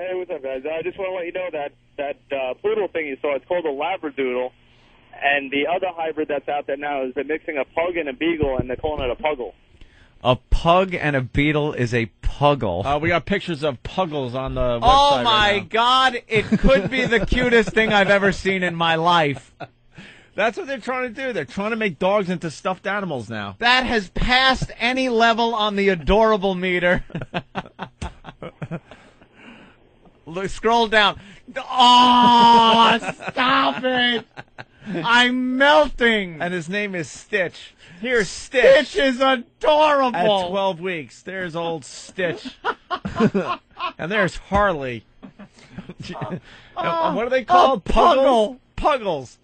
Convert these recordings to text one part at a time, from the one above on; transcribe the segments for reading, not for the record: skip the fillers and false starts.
Hey, what's up, guys? I just want to let you know that poodle thing you saw, it's called a Labradoodle, and the other hybrid that's out there now is they're mixing a pug and a beagle, and they're calling it a puggle. A pug and a beetle is a puggle. We got pictures of Puggles on the website. Oh, my right now. God. It could be the cutest thing I've ever seen in my life. That's what they're trying to do. They're trying to make dogs into stuffed animals now. That has passed any level on the adorable meter. Look, scroll down. Oh, stop it. I'm melting. And his name is Stitch. Here's Stitch. Stitch is adorable. At 12 weeks. There's old Stitch. And there's Harley. What are they called? Puggle. Puggles.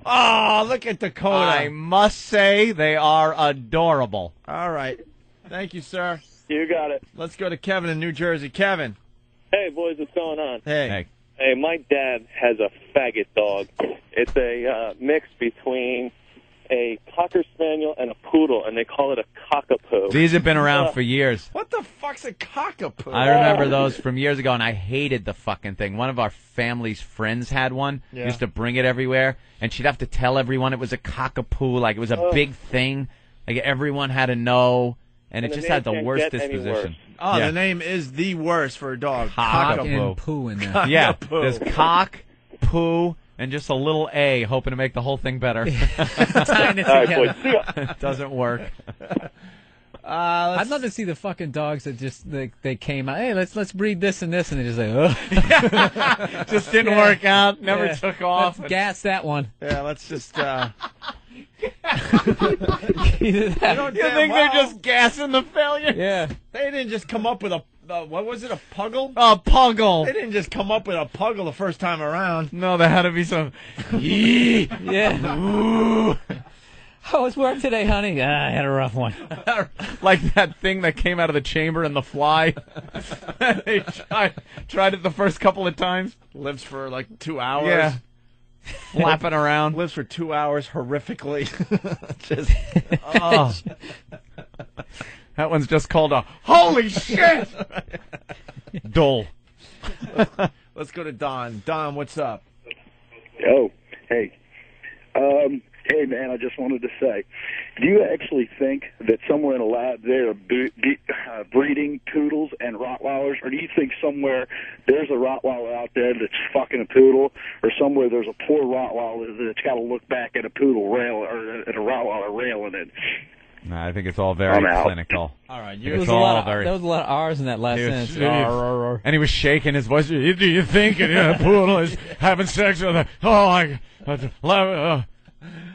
Oh, look at Dakota. I must say they are adorable. All right. Thank you, sir. You got it. Let's go to Kevin in New Jersey. Kevin. Hey, boys, what's going on? Hey. Hey, my dad has a faggot dog. It's a mix between a Cocker Spaniel and a Poodle, and they call it a cockapoo. These have been around for years. What the fuck's a cockapoo? I remember those from years ago, and I hated the fucking thing. One of our family's friends had one. Yeah. Used to bring it everywhere, and she'd have to tell everyone it was a cockapoo, like it was a big thing. Like everyone had to know, and it the just name had the can't worst get any disposition. Oh, Yeah. the name is the worst for a dog. Cock And poo in there. Yeah, Cockapoo. there's cock, poo, and just a little A, hoping to make the whole thing better. Tying it All right, together. boys. See ya. It doesn't work. I'd love to see the fucking dogs that just they came out. Hey, let's breed this and this, and they just like, oh, Just didn't work out. Never Yeah. took off. let's gas that one. Yeah, let's just... Either You that. think they're just gassing the failure? Yeah. They didn't just come up with a... what was it, a Puggle? A puggle. They didn't just come up with a Puggle the first time around. No, there had to be some. Yeah. How was work today, honey? I had a rough one. Like that thing that came out of the chamber in The Fly. They tried it the first couple of times. Lives for like 2 hours. Yeah. Flapping around. Lives for 2 hours horrifically. Just... Oh. That one's just called a holy shit. Dull. Let's go to Don. Don, what's up? Oh, hey. Hey, man, I just wanted to say, do you actually think that somewhere in a lab they're breeding poodles and Rottweilers, or do you think somewhere there's a Rottweiler out there that's fucking a poodle, or somewhere there's a poor Rottweiler that's got to look back at a poodle rail or at a Rottweiler railing it? No, I think it's all very I'm out. clinical. All right. There It's was, all there was a lot of R's in that last sentence. And he was shaking his voice. Do you think a poodle is having sex with a... Oh,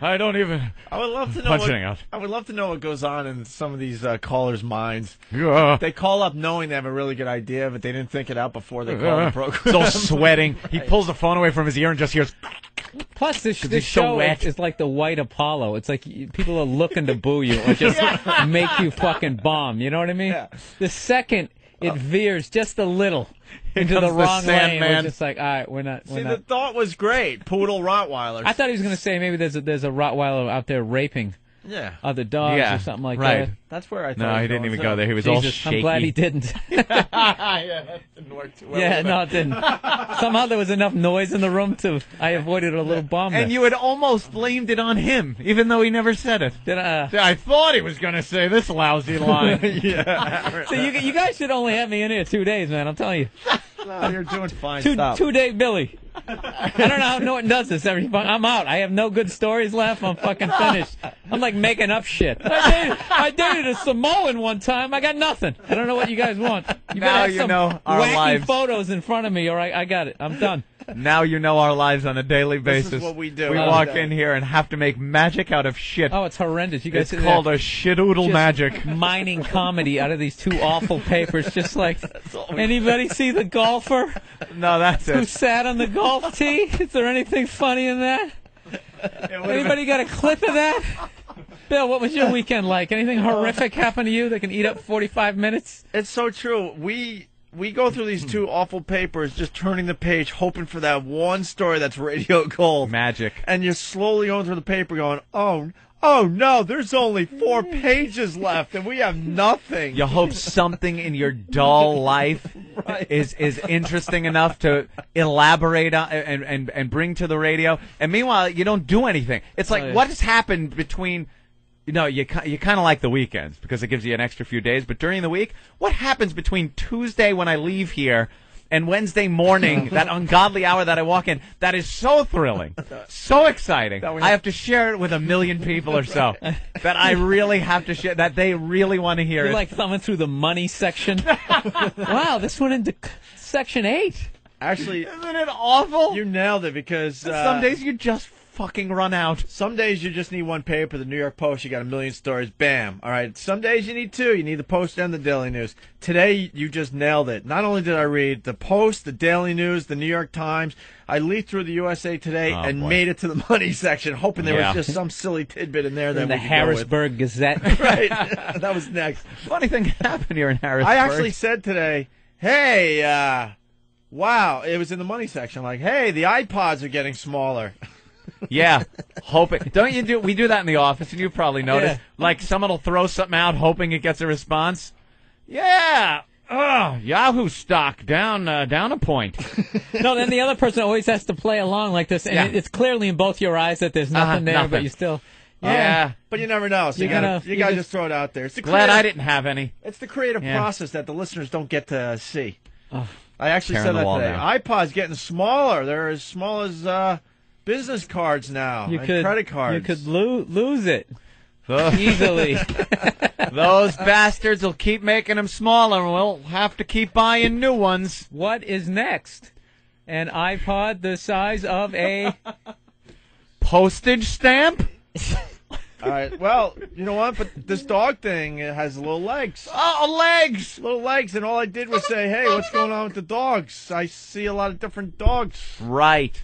I don't even... I would love to know Punching out. I would love to know what goes on in some of these callers' minds. Yeah. They call up knowing they have a really good idea, but they didn't think it out before they call the program. He's all sweating. He pulls the phone away from his ear and just hears... Plus, this he's so show wet. is like the white Apollo. It's like people are looking to boo you or just make you fucking bomb. You know what I mean? Yeah. The second it veers just a little into the comes the wrong lane, Sandman. we're just like, all right, we're not. See, the thought was great. Poodle Rottweilers. I thought he was going to say maybe there's a Rottweiler out there raping yeah. other dogs Yeah, or something like right. that. That's where I thought No, he didn't even go there. He was all Jesus, shaky. I'm glad he didn't. Yeah, that didn't work too well. Yeah, did it? no, it didn't. Somehow there was enough noise in the room I avoided a little bomb. And you had almost blamed it on him, even though he never said it. I thought he was going to say this lousy line. Yeah. So you guys should only have me in here 2 days, man. I'm telling you. No, you're doing fine. Two Stop. 2 day Billy. I don't know how Norton does this I'm out. I have no good stories left. I'm fucking finished. I'm like making up shit. I dated a Samoan one time. I got nothing. I don't know what you guys want. You Now better have you some know our wacky lives. photos in front of me, or I got it. I'm done. Now you know our lives on a daily basis. This is what we do. We Oh, walk okay. in here and have to make magic out of shit. Oh, it's horrendous. You guys It's sit called there a shitoodle just magic. mining comedy out of these two awful papers. Just like, anybody see the golfer No, that's who it. sat on the golf tee? Is there anything funny in that? Anybody got a clip of that? Bill, what was your weekend like? Anything horrific happen to you that can eat up 45 minutes? It's so true. We go through these two awful papers, just turning the page, hoping for that one story that's radio gold. Magic. And you're slowly going through the paper going, oh no, there's only 4 pages left, and we have nothing. You hope something in your dull life is interesting enough to elaborate on and bring to the radio. And meanwhile, you don't do anything. It's like what has happened between. You kind of like the weekends because it gives you an extra few days. But during the week, what happens between Tuesday when I leave here and Wednesday morning, that ungodly hour that I walk in, that is so thrilling, so exciting. I have to share it with 1 million people or so. That I really have to share, that they really want to hear it. You're like thumbing through the money section. Wow, this went into section 8. Actually, isn't it awful? You nailed it because some days you just fucking run out. Some days you just need one paper. The New York Post, you got 1 million stories. Bam. All right. Some days you need 2. You need the Post and the Daily News. Today you just nailed it. Not only did I read the Post, the Daily News, the New York Times, I leafed through the USA Today and made it to the money section, hoping there was just some silly tidbit in there that the Harrisburg Gazette. Right. That was next. Funny thing happened here in Harrisburg. I actually said today, hey, wow, it was in the money section. Like, hey, the iPods are getting smaller. Yeah, hoping. We do that in the office, and you've probably noticed. Yeah. Like someone will throw something out, hoping it gets a response. Yeah. Oh, Yahoo stock down a point. No, then the other person always has to play along like this, and it's clearly in both your eyes that there's nothing there, but you still. Yeah, but you never know. So you gotta just throw it out there. It's glad I didn't have any. It's the creative process that the listeners don't get to see. Oh, I actually said that today. Now. iPod's getting smaller. They're as small as business cards now. And credit cards. You could lose it easily. Those bastards will keep making them smaller, and we'll have to keep buying new ones. What is next? An iPod the size of a postage stamp? All right. Well, you know what? But this dog thing has little legs. Oh, legs! Little legs. And all I did was say, hey, what's going on with the dogs? I see a lot of different dogs. Right.